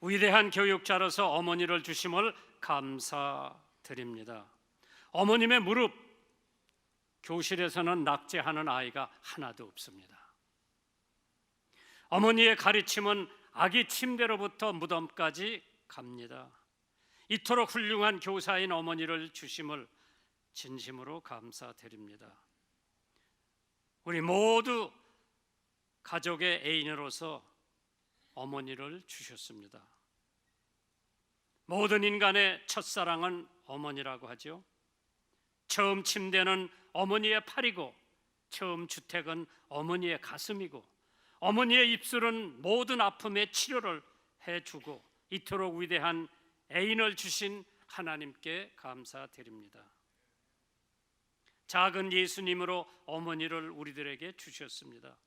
위대한 교육자로서 어머니를 주심을 감사드립니다. 어머님의 무릎, 교실에서는 낙제하는 아이가 하나도 없습니다. 어머니의 가르침은 아기 침대로부터 무덤까지 갑니다. 이토록 훌륭한 교사인 어머니를 주심을 진심으로 감사드립니다. 우리 모두 가족의 애인으로서 어머니를 주셨습니다. 모든 인간의 첫사랑은 어머니라고 하죠. 처음 침대는 어머니의 팔이고, 처음 주택은 어머니의 가슴이고, 어머니의 입술은 모든 아픔의 치료를 해주고, 이토록 위대한 애인을 주신 하나님께 감사드립니다. 작은 예수님으로 어머니를 우리들에게 주셨습니다.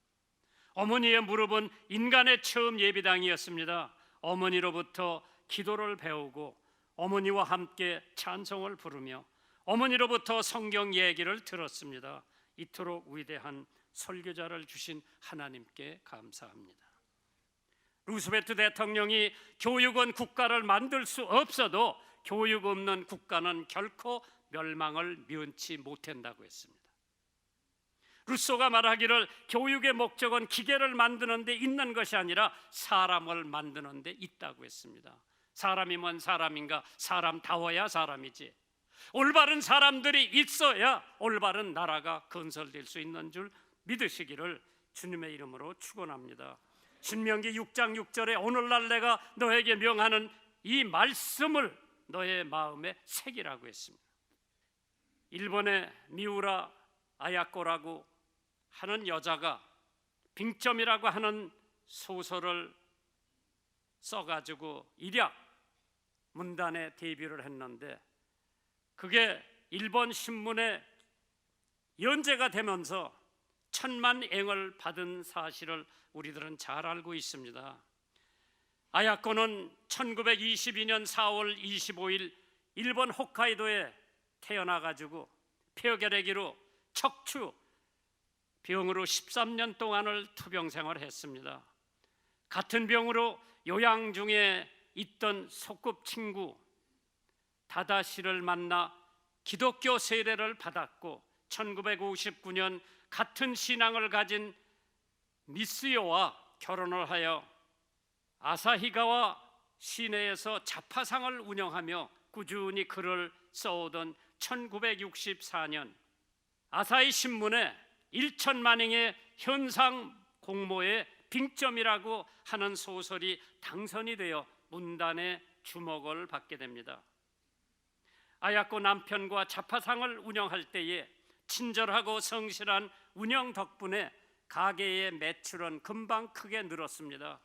어머니의 무릎은 인간의 처음 예배당이었습니다. 어머니로부터 기도를 배우고, 어머니와 함께 찬송을 부르며 어머니로부터 성경 얘기를 들었습니다. 이토록 위대한 설교자를 주신 하나님께 감사합니다. 루스벨트 대통령이 교육은 국가를 만들 수 없어도 교육 없는 국가는 결코 멸망을 면치 못한다고 했습니다. 루소가 말하기를 교육의 목적은 기계를 만드는 데 있는 것이 아니라 사람을 만드는 데 있다고 했습니다. 사람이면 사람인가? 사람다워야 사람이지. 올바른 사람들이 있어야 올바른 나라가 건설될 수 있는 줄 믿으시기를 주님의 이름으로 축원합니다. 신명기 6장 6절에 오늘날 내가 너에게 명하는 이 말씀을 너의 마음에 새기라고 했습니다. 일본의 미우라 아야코라고 하는 여자가 빙점이라고 하는 소설을 써가지고 일약 문단에 데뷔를 했는데, 그게 일본 신문에 연재가 되면서 1000만 eng을 받은 사실을 우리들은 잘 알고 있습니다. 아야코는 1922년 4월 25일 일본 홋카이도에 태어나가지고 폐결핵으로 척추 병으로 13년 동안을 투병생활을 했습니다. 같은 병으로 요양 중에 있던 소꿉친구 다다시를 만나 기독교 세례를 받았고, 1959년 같은 신앙을 가진 미스요와 결혼을 하여 아사히가와 시내에서 자파상을 운영하며 꾸준히 글을 써오던 1964년 아사히 신문에 1천만 eng의 현상 공모에 빙점이라고 하는 소설이 당선이 되어 문단의 주목을 받게 됩니다. 아야코 남편과 자파상을 운영할 때에 친절하고 성실한 운영 덕분에 가게의 매출은 금방 크게 늘었습니다.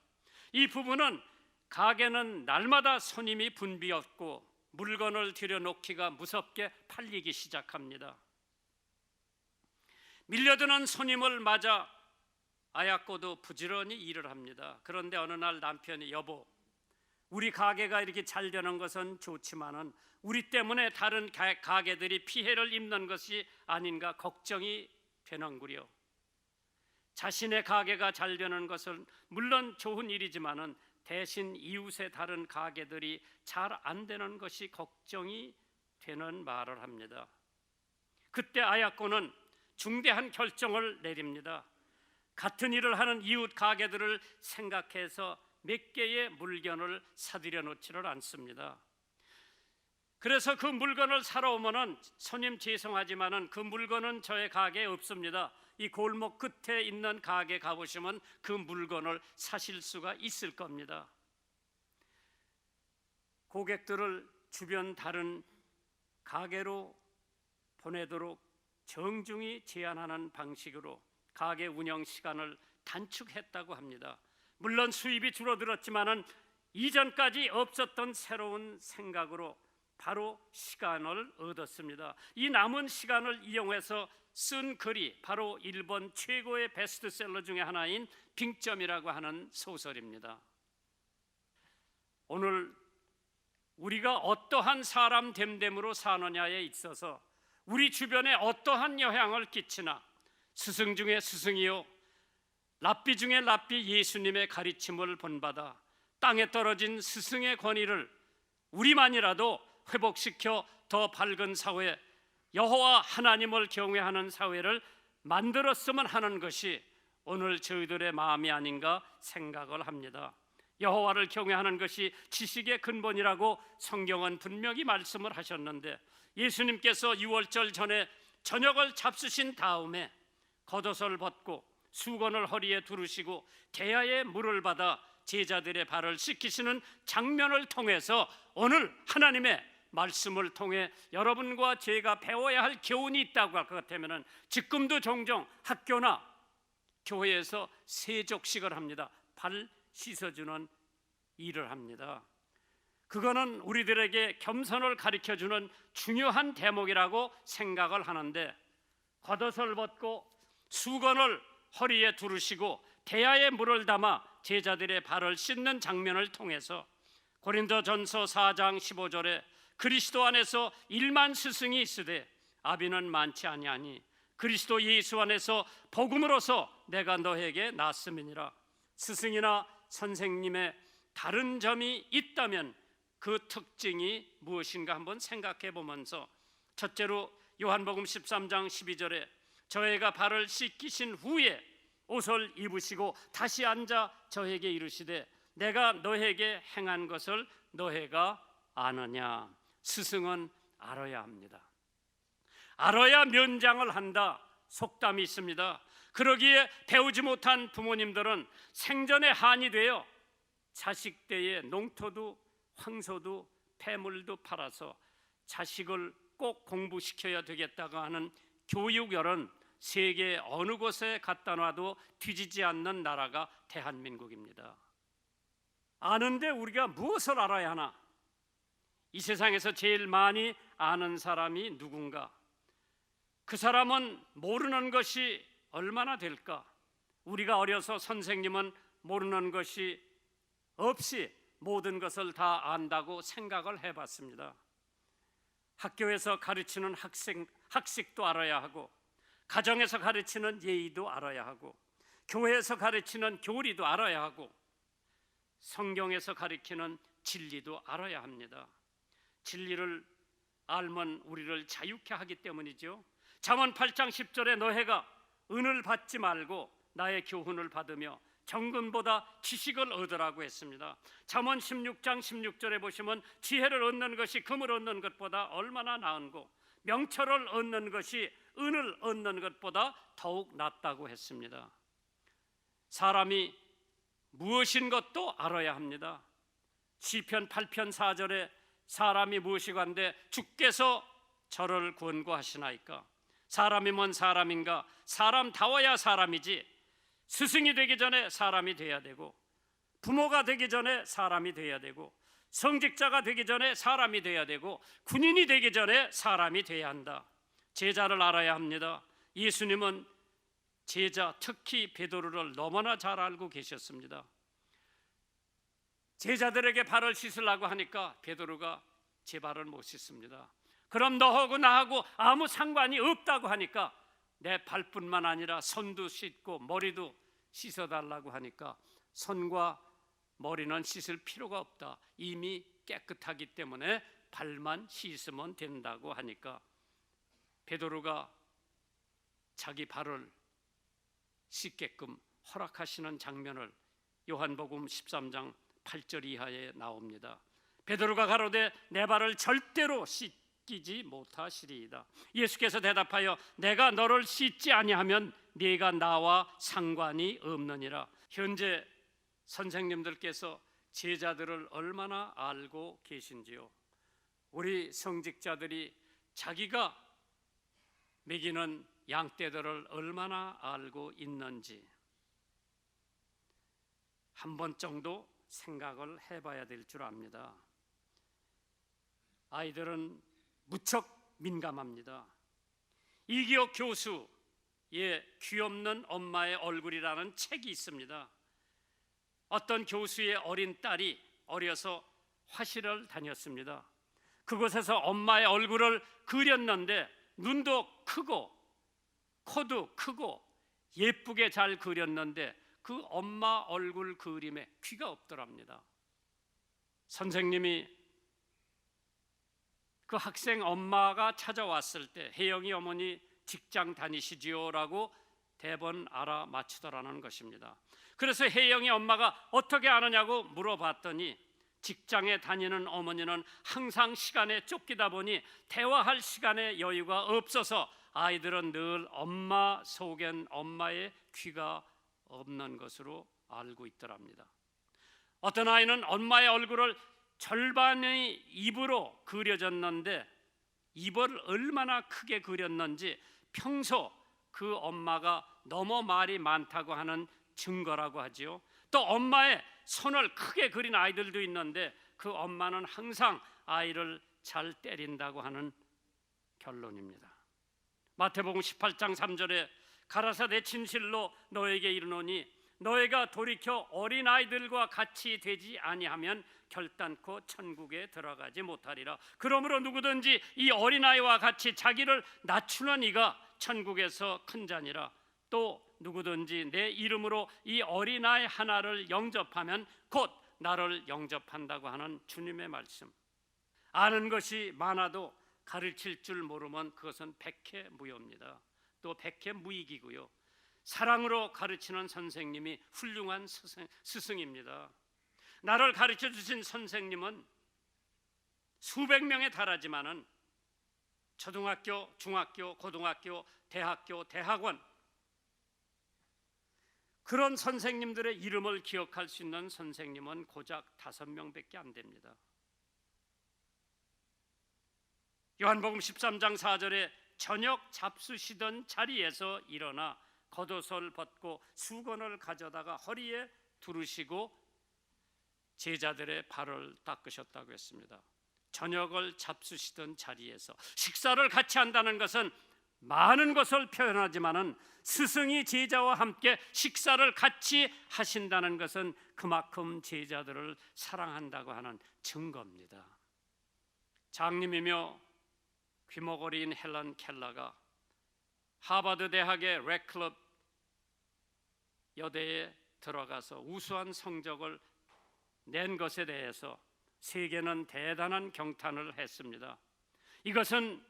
이 부부는 가게는 날마다 손님이 붐비었고 물건을 들여놓기가 무섭게 팔리기 시작합니다. 밀려드는 손님을 맞아 아야코도 부지런히 일을 합니다. 그런데 어느 날 남편이 여보, 우리 가게가 이렇게 잘 되는 것은 좋지만은 우리 때문에 다른 가게들이 피해를 입는 것이 아닌가 걱정이 되는구려. 자신의 가게가 잘 되는 것은 물론 좋은 일이지만은 대신 이웃의 다른 가게들이 잘 안 되는 것이 걱정이 되는 말을 합니다. 그때 아야코는 중대한 결정을 내립니다. 같은 일을 하는 이웃 가게들을 생각해서 몇 개의 물건을 사들여 놓지를 않습니다. 그래서 그 물건을 사러 오면은 손님 죄송하지만은 그 물건은 저의 가게에 없습니다. 이 골목 끝에 있는 가게 가보시면 그 물건을 사실 수가 있을 겁니다. 고객들을 주변 다른 가게로 보내도록 정중히 제안하는 방식으로 가게 운영 시간을 단축했다고 합니다. 물론 수입이 줄어들었지만은 이전까지 없었던 새로운 생각으로 바로 시간을 얻었습니다. 이 남은 시간을 이용해서 쓴 글이 바로 일본 최고의 베스트셀러 중에 하나인 빙점이라고 하는 소설입니다. 오늘 우리가 어떠한 사람 됨됨으로 사느냐에 있어서 우리 주변에 어떠한 영향을 끼치나 스승 중에 스승이요 랍비 중에 랍비 예수님의 가르침을 본받아 땅에 떨어진 스승의 권위를 우리만이라도 회복시켜 더 밝은 사회, 여호와 하나님을 경외하는 사회를 만들었으면 하는 것이 오늘 저희들의 마음이 아닌가 생각을 합니다. 여호와를 경외하는 것이 지식의 근본이라고 성경은 분명히 말씀을 하셨는데, 예수님께서 유월절 전에 저녁을 잡수신 다음에 겉옷을 벗고 수건을 허리에 두르시고 대야에 물을 받아 제자들의 발을 씻기시는 장면을 통해서 오늘 하나님의 말씀을 통해 여러분과 제가 배워야 할 교훈이 있다고 할 것 같으면 지금도 종종 학교나 교회에서 세족식을 합니다. 발 씻어주는 일을 합니다. 그거는 우리들에게 겸손을 가르쳐주는 중요한 대목이라고 생각을 하는데, 겉옷을 벗고 수건을 허리에 두르시고 대야에 물을 담아 제자들의 발을 씻는 장면을 통해서 고린도전서 4장 15절에 그리스도 안에서 1만 스승이 있으되 아비는 많지 아니하니 그리스도 예수 안에서 복음으로서 내가 너에게 낳았음이니라. 스승이나 선생님의 다른 점이 있다면 그 특징이 무엇인가 한번 생각해 보면서, 첫째로 요한복음 13장 12절에 저희가 발을 씻기신 후에 옷을 입으시고 다시 앉아 저에게 이르시되 내가 너에게 행한 것을 너희가 아느냐. 스승은 알아야 합니다. 알아야 면장을 한다 속담이 있습니다. 그러기에 배우지 못한 부모님들은 생전에 한이 되어 자식 때에 농토도 황소도 폐물도 팔아서 자식을 꼭 공부시켜야 되겠다고 하는 교육열은 세계 어느 곳에 갖다 놔도 뒤지지 않는 나라가 대한민국입니다. 아는데 우리가 무엇을 알아야 하나? 이 세상에서 제일 많이 아는 사람이 누군가? 그 사람은 모르는 것이 얼마나 될까? 우리가 어려서 선생님은 모르는 것이 없이 모든 것을 다 안다고 생각을 해봤습니다. 학교에서 가르치는 학식도 알아야 하고, 가정에서 가르치는 예의도 알아야 하고, 교회에서 가르치는 교리도 알아야 하고, 성경에서 가르치는 진리도 알아야 합니다. 진리를 알면 우리를 자유케 하기 때문이죠. 잠언 8장 10절에 너희가 은을 받지 말고 나의 교훈을 받으며 정금보다 지식을 얻으라고 했습니다. 잠언 16장 16절에 보시면 지혜를 얻는 것이 금을 얻는 것보다 얼마나 나은고 명철을 얻는 것이 은을 얻는 것보다 더욱 낫다고 했습니다. 사람이 무엇인 것도 알아야 합니다. 시편 8편 4절에 사람이 무엇이간데 주께서 저를 권고하시나이까. 사람이 뭔 사람인가? 사람다워야 사람이지. 스승이 되기 전에 사람이 돼야 되고, 부모가 되기 전에 사람이 돼야 되고, 성직자가 되기 전에 사람이 돼야 되고, 군인이 되기 전에 사람이 돼야 한다. 제자를 알아야 합니다. 예수님은 제자, 특히 베드로를 너무나 잘 알고 계셨습니다. 제자들에게 발을 씻으려고 하니까 베드로가 제 발을 못 씻습니다. 그럼 너하고 나하고 아무 상관이 없다고 하니까 내 발뿐만 아니라 손도 씻고 머리도 씻어달라고 하니까 손과 머리는 씻을 필요가 없다. 이미 깨끗하기 때문에 발만 씻으면 된다고 하니까 베드로가 자기 발을 씻게끔 허락하시는 장면을 요한복음 13장 8절 이하에 나옵니다. 베드로가 가로되 내 발을 절대로 씻기지 못하시리이다. 예수께서 대답하여 내가 너를 씻지 아니하면 네가 나와 상관이 없느니라. 현재 선생님들께서 제자들을 얼마나 알고 계신지요? 우리 성직자들이 자기가 먹이는 양떼들을 얼마나 알고 있는지 한 번 정도 생각을 해봐야 될 줄 압니다. 아이들은 무척 민감합니다. 이기옥 교수의 귀없는 엄마의 얼굴이라는 책이 있습니다. 어떤 교수의 어린 딸이 어려서 화실을 다녔습니다. 그곳에서 엄마의 얼굴을 그렸는데 눈도 크고 코도 크고 예쁘게 잘 그렸는데 그 엄마 얼굴 그림에 귀가 없더랍니다. 선생님이 그 학생 엄마가 찾아왔을 때 혜영이 어머니 직장 다니시지요? 라고 대번 알아맞히더라는 것입니다. 그래서 혜영이 엄마가 어떻게 아느냐고 물어봤더니 직장에 다니는 어머니는 항상 시간에 쫓기다 보니 대화할 시간에 여유가 없어서 아이들은 늘 엄마 속엔 엄마의 귀가 없는 것으로 알고 있더랍니다. 어떤 아이는 엄마의 얼굴을 절반의 입으로 그려졌는데 입을 얼마나 크게 그렸는지 평소 그 엄마가 너무 말이 많다고 하는 증거라고 하지요. 또 엄마의 손을 크게 그린 아이들도 있는데 그 엄마는 항상 아이를 잘 때린다고 하는 결론입니다. 마태복음 18장 3절에 가라사 내 진실로 너에게 이르노니 너희가 돌이켜 어린아이들과 같이 되지 아니하면 결단코 천국에 들어가지 못하리라. 그러므로 누구든지 이 어린아이와 같이 자기를 낮추는 이가 천국에서 큰 자니라. 또 누구든지 내 이름으로 이 어린아이 하나를 영접하면 곧 나를 영접한다고 하는 주님의 말씀. 아는 것이 많아도 가르칠 줄 모르면 그것은 백해무효입니다. 또 백해무익이고요. 사랑으로 가르치는 선생님이 훌륭한 스승입니다. 나를 가르쳐 주신 선생님은 수백 명에 달하지만은 초등학교, 중학교, 고등학교, 대학교, 대학원 그런 선생님들의 이름을 기억할 수 있는 선생님은 고작 5명밖에 안 됩니다. 요한복음 13장 4절에 저녁 잡수시던 자리에서 일어나 겉옷을 벗고 수건을 가져다가 허리에 두르시고 제자들의 발을 닦으셨다고 했습니다. 저녁을 잡수시던 자리에서 식사를 같이 한다는 것은 많은 것을 표현하지만은 스승이 제자와 함께 식사를 같이 하신다는 것은 그만큼 제자들을 사랑한다고 하는 증거입니다. 장님이며 귀머거리인 헬런 켈러가 하버드 대학의 래클럽 여대에 들어가서 우수한 성적을 낸 것에 대해서 세계는 대단한 경탄을 했습니다. 이것은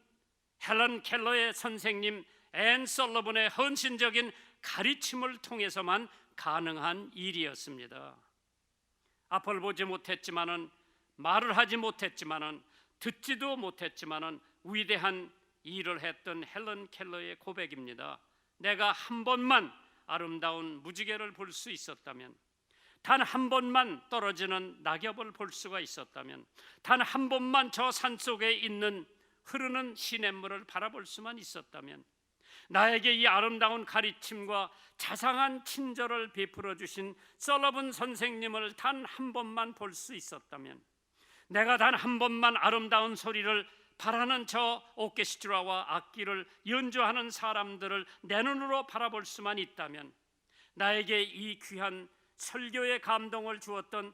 헬런 켈러의 선생님 앤 설러번의 헌신적인 가르침을 통해서만 가능한 일이었습니다. 앞을 보지 못했지만은 말을 하지 못했지만은 듣지도 못했지만은 위대한 일을 했던 헬런 켈러의 고백입니다. 내가 한 번만 아름다운 무지개를 볼 수 있었다면, 단 한 번만 떨어지는 낙엽을 볼 수가 있었다면, 단 한 번만 저 산속에 있는 흐르는 시냇물을 바라볼 수만 있었다면, 나에게 이 아름다운 가르침과 자상한 친절을 베풀어 주신 설러번 선생님을 단 한 번만 볼 수 있었다면, 내가 단 한 번만 아름다운 소리를 바라는 저 오케스트라와 악기를 연주하는 사람들을 내 눈으로 바라볼 수만 있다면, 나에게 이 귀한 설교의 감동을 주었던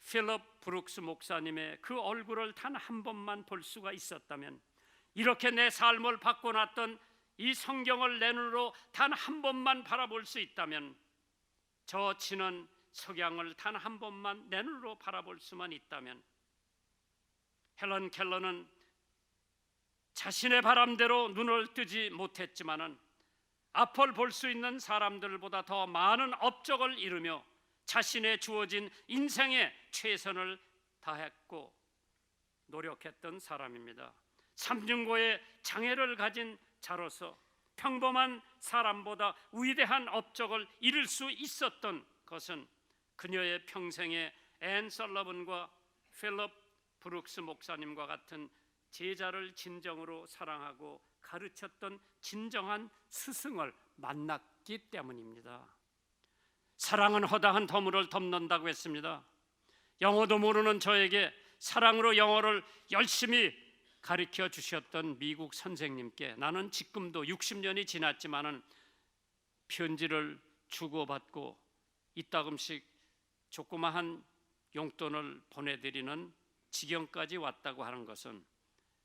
필립 브룩스 목사님의 그 얼굴을 단 한 번만 볼 수가 있었다면, 이렇게 내 삶을 바꿔놨던 이 성경을 내 눈으로 단 한 번만 바라볼 수 있다면, 저 진한 석양을 단 한 번만 내 눈으로 바라볼 수만 있다면, 헬런 켈러는 자신의 바람대로 눈을 뜨지 못했지만은 앞을 볼 수 있는 사람들보다 더 많은 업적을 이루며 자신의 주어진 인생에 최선을 다했고 노력했던 사람입니다. 삼중고의 장애를 가진 자로서 평범한 사람보다 위대한 업적을 이룰 수 있었던 것은 그녀의 평생에 앤 설러번과 필립 브룩스 목사님과 같은 제자를 진정으로 사랑하고 가르쳤던 진정한 스승을 만났기 때문입니다. 사랑은 허다한 더물을 덮는다고 했습니다. 영어도 모르는 저에게 사랑으로 영어를 열심히 가르쳐 주셨던 미국 선생님께 나는 지금도 60년이 지났지만은 편지를 주고받고 이따금씩 조그마한 용돈을 보내드리는 지경까지 왔다고 하는 것은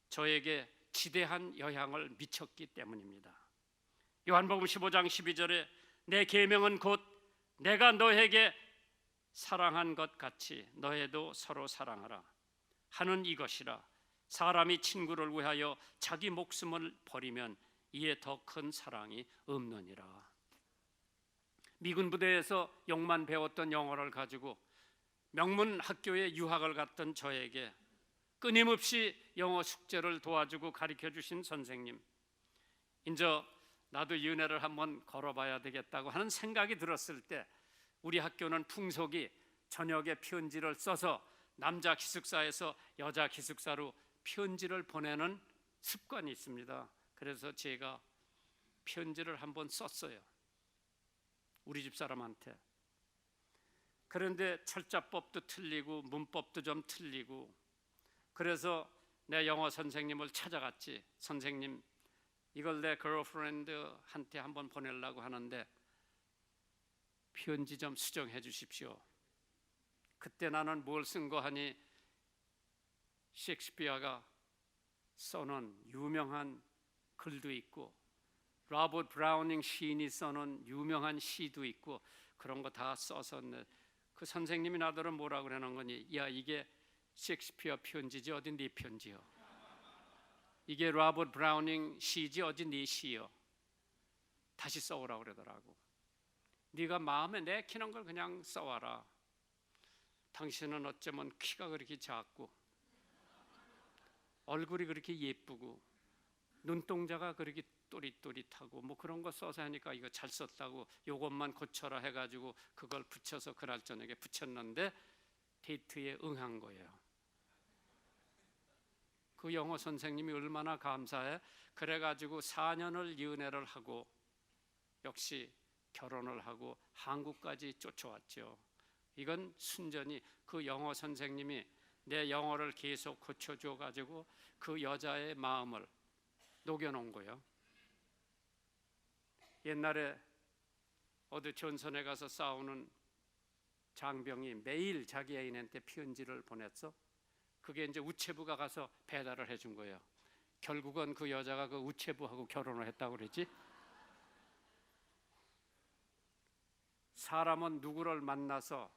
저에게 지대한 영향을 미쳤기 때문입니다. 요한복음 15장 12절에 내 계명은 곧 내가 너에게 사랑한 것 같이 너희도 서로 사랑하라 하는 이것이라. 사람이 친구를 위하여 자기 목숨을 버리면 이에 더 큰 사랑이 없느니라. 미군 부대에서 6만 배웠던 영어를 가지고 명문 학교에 유학을 갔던 저에게 끊임없이 영어 숙제를 도와주고 가르쳐 주신 선생님, 이제 나도 이 은혜를 한번 걸어봐야 되겠다고 하는 생각이 들었을 때, 우리 학교는 풍속이 저녁에 편지를 써서 남자 기숙사에서 여자 기숙사로 편지를 보내는 습관이 있습니다. 그래서 제가 편지를 한번 썼어요, 우리 집 사람한테. 그런데 철자법도 틀리고 문법도 좀 틀리고, 그래서 내 영어 선생님을 찾아갔지. 선생님, 이걸 내 걸프렌드한테 한번 보내려고 하는데 편지 좀 수정해 주십시오. 그때 나는 뭘 쓴 거 하니, 셰익스피어가 써놓은 유명한 글도 있고 로버트 브라우닝 시인이 써놓은 유명한 시도 있고 그런 거 다 써서, 그 선생님이 나더러 뭐라 그러는 거니, 야 이게 셰익스피어 편지지 어디 네 편지요? 이게 로버트 브라우닝 시지 어디 네 시요? 다시 써오라 그러더라고. 네가 마음에 내키는 걸 그냥 써와라. 당신은 어쩌면 키가 그렇게 작고 얼굴이 그렇게 예쁘고 눈동자가 그렇게 또릿또릿하고 뭐 그런 거 써서 하니까 이거 잘 썼다고 요것만 고쳐라 해가지고 그걸 붙여서 그날 저녁에 붙였는데 데이트에 응한 거예요. 그 영어 선생님이 얼마나 감사해. 그래가지고 4년을 연애를 하고 역시 결혼을 하고 한국까지 쫓아왔죠. 이건 순전히 그 영어 선생님이 내 영어를 계속 고쳐줘 가지고 그 여자의 마음을 녹여놓은 거예요. 옛날에 어디 전선에 가서 싸우는 장병이 매일 자기 애인한테 편지를 보냈어. 그게 이제 우체부가 가서 배달을 해준 거예요. 결국은 그 여자가 그 우체부하고 결혼을 했다고 그러지. 사람은 누구를 만나서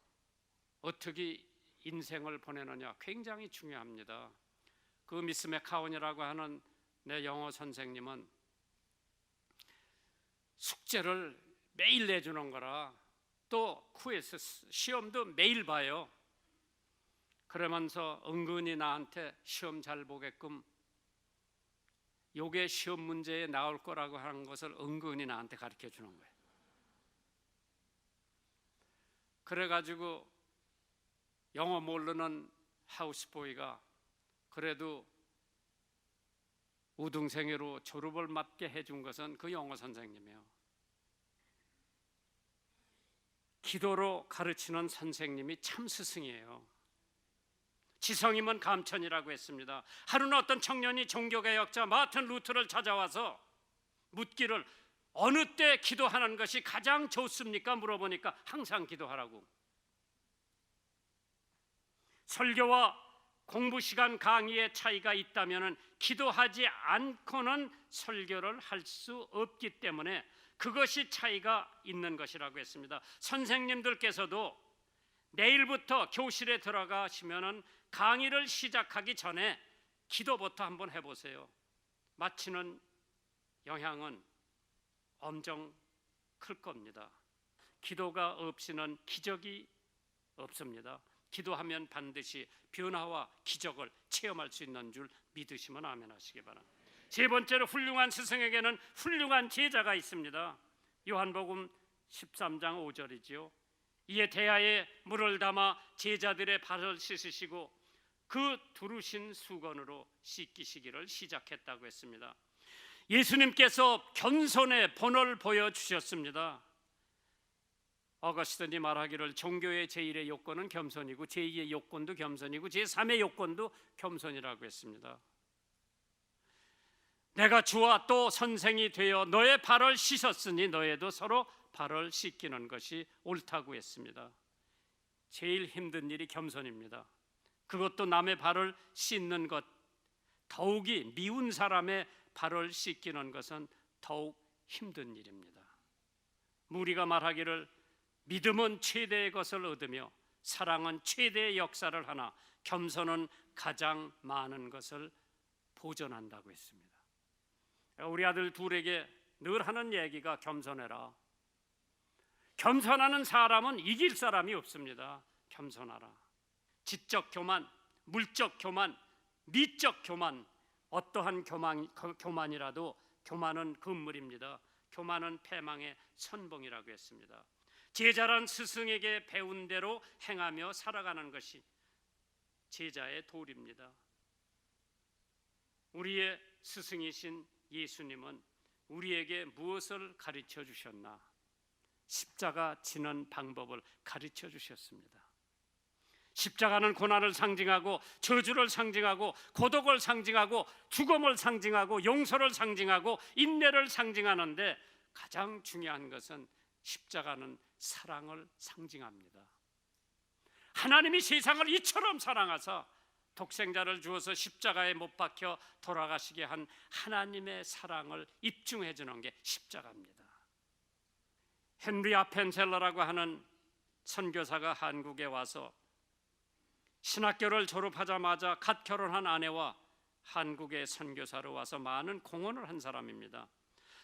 어떻게 인생을 보내느냐 굉장히 중요합니다. 그 미스 맥카운이라고 하는 내 영어 선생님은 숙제를 매일 내주는 거라, 또 퀴즈 시험도 매일 봐요. 그러면서 은근히 나한테 시험 잘 보게끔 요게 시험 문제에 나올 거라고 하는 것을 은근히 나한테 가르쳐 주는 거예요. 그래가지고 영어 모르는 하우스보이가 그래도 우등생으로 졸업을 맞게 해준 것은 그 영어 선생님이에요. 기도로 가르치는 선생님이 참 스승이에요. 지성이면 감천이라고 했습니다. 하루는 어떤 청년이 종교개혁자 마틴 루터를 찾아와서 묻기를, 어느 때 기도하는 것이 가장 좋습니까? 물어보니까 항상 기도하라고. 설교와 공부 시간 강의의 차이가 있다면 기도하지 않고는 설교를 할 수 없기 때문에 그것이 차이가 있는 것이라고 했습니다. 선생님들께서도 내일부터 교실에 들어가시면 강의를 시작하기 전에 기도부터 한번 해보세요. 마치는 영향은 엄청 클 겁니다. 기도가 없이는 기적이 없습니다. 기도하면 반드시 변화와 기적을 체험할 수 있는 줄 믿으시면 아멘 하시기 바랍니다. 세 번째로, 훌륭한 스승에게는 훌륭한 제자가 있습니다. 요한복음 13장 5절이지요. 이에 대야에 물을 담아 제자들의 발을 씻으시고 그 두르신 수건으로 씻기시기를 시작했다고 했습니다. 예수님께서 겸손의 본을 보여주셨습니다. 어거스틴이 말하기를 종교의 제1의 요건은 겸손이고 제2의 요건도 겸손이고 제3의 요건도 겸손이라고 했습니다. 내가 주와 또 선생이 되어 너의 발을 씻었으니 너희도 서로 발을 씻기는 것이 옳다고 했습니다. 제일 힘든 일이 겸손입니다. 그것도 남의 발을 씻는 것, 더욱이 미운 사람의 발을 씻기는 것은 더욱 힘든 일입니다. 무리가 말하기를 믿음은 최대의 것을 얻으며 사랑은 최대의 역사를 하나 겸손은 가장 많은 것을 보존한다고 했습니다. 우리 아들 둘에게 늘 하는 얘기가 겸손해라. 겸손하는 사람은 이길 사람이 없습니다. 겸손하라. 지적 교만, 물적 교만, 미적 교만, 어떠한 교만이라도 교만은 금물입니다. 교만은 패망의 선봉이라고 했습니다. 제자란 스승에게 배운 대로 행하며 살아가는 것이 제자의 도리입니다. 우리의 스승이신 예수님은 우리에게 무엇을 가르쳐 주셨나? 십자가 지는 방법을 가르쳐 주셨습니다. 십자가는 고난을 상징하고 저주를 상징하고 고독을 상징하고 죽음을 상징하고 용서를 상징하고 인내를 상징하는데 가장 중요한 것은 십자가는 사랑을 상징합니다. 하나님이 세상을 이처럼 사랑하사 독생자를 주어서 십자가에 못 박혀 돌아가시게 한 하나님의 사랑을 입증해 주는 게 십자가입니다. 헨리 아펜셀러라고 하는 선교사가 한국에 와서 신학교를 졸업하자마자 갓 결혼한 아내와 한국의 선교사로 와서 많은 공헌을 한 사람입니다.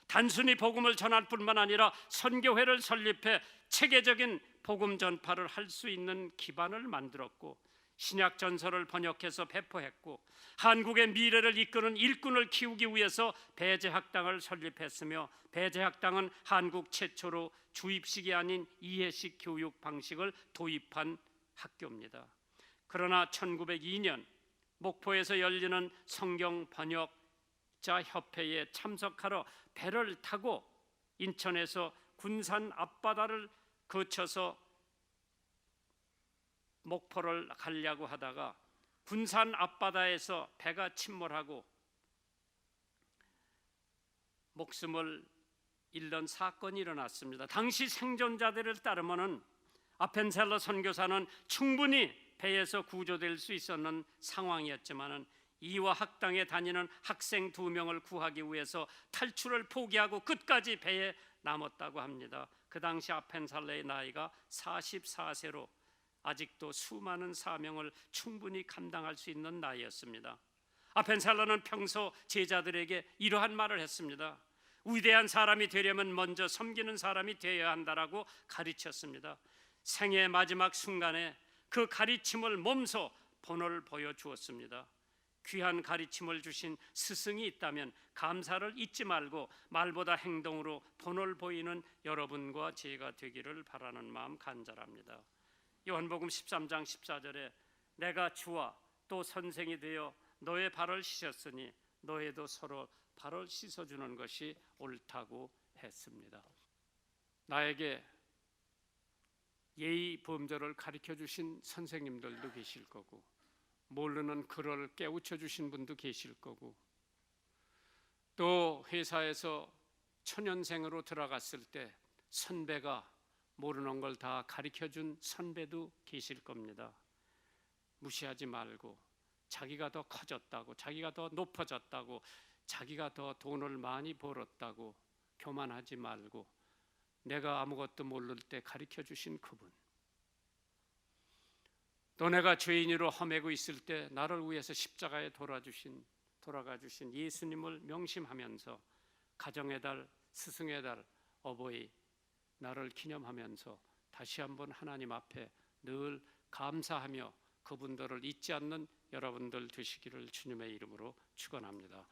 단순히 복음을 전할 뿐만 아니라 선교회를 설립해 체계적인 복음 전파를 할 수 있는 기반을 만들었고 신약 전서를 번역해서 배포했고 한국의 미래를 이끄는 일꾼을 키우기 위해서 배제학당을 설립했으며 배제학당은 한국 최초로 주입식이 아닌 이해식 교육 방식을 도입한 학교입니다. 그러나 1902년 목포에서 열리는 성경 번역자 협회에 참석하러 배를 타고 인천에서 군산 앞바다를 거쳐서 목포를 가려고 하다가 군산 앞바다에서 배가 침몰하고 목숨을 잃는 사건이 일어났습니다. 당시 생존자들을 따르면 아펜셀러 선교사는 충분히 배에서 구조될 수 있었는 상황이었지만 이와 학당에 다니는 학생 2명을 구하기 위해서 탈출을 포기하고 끝까지 배에 남았다고 합니다. 그 당시 아펜셀러의 나이가 44세로 아직도 수많은 사명을 충분히 감당할 수 있는 나이였습니다. 아펜셀러는 평소 제자들에게 이러한 말을 했습니다. 위대한 사람이 되려면 먼저 섬기는 사람이 되어야 한다라고 가르쳤습니다. 생애의 마지막 순간에 그 가르침을 몸소 본을 보여주었습니다. 귀한 가르침을 주신 스승이 있다면 감사를 잊지 말고 말보다 행동으로 본을 보이는 여러분과 제가 되기를 바라는 마음 간절합니다. 요한복음 13장 14절에 내가 주와 또 선생이 되어 너의 발을 씻었으니 너희도 서로 발을 씻어주는 것이 옳다고 했습니다. 나에게 예의 범절을 가르쳐 주신 선생님들도 계실 거고 모르는 글을 깨우쳐 주신 분도 계실 거고 또 회사에서 초년생으로 들어갔을 때 선배가 모르는 걸 다 가르쳐준 선배도 계실 겁니다. 무시하지 말고 자기가 더 커졌다고 자기가 더 높아졌다고 자기가 더 돈을 많이 벌었다고 교만하지 말고 내가 아무것도 모를 때 가르쳐 주신 그분 또 내가 죄인으로 험해고 있을 때 나를 위해서 십자가에 돌아가 주신 예수님을 명심하면서 가정의 달, 스승의 달, 어버이 나를 기념하면서 다시 한번 하나님 앞에 늘 감사하며 그분들을 잊지 않는 여러분들 되시기를 주님의 이름으로 축원합니다.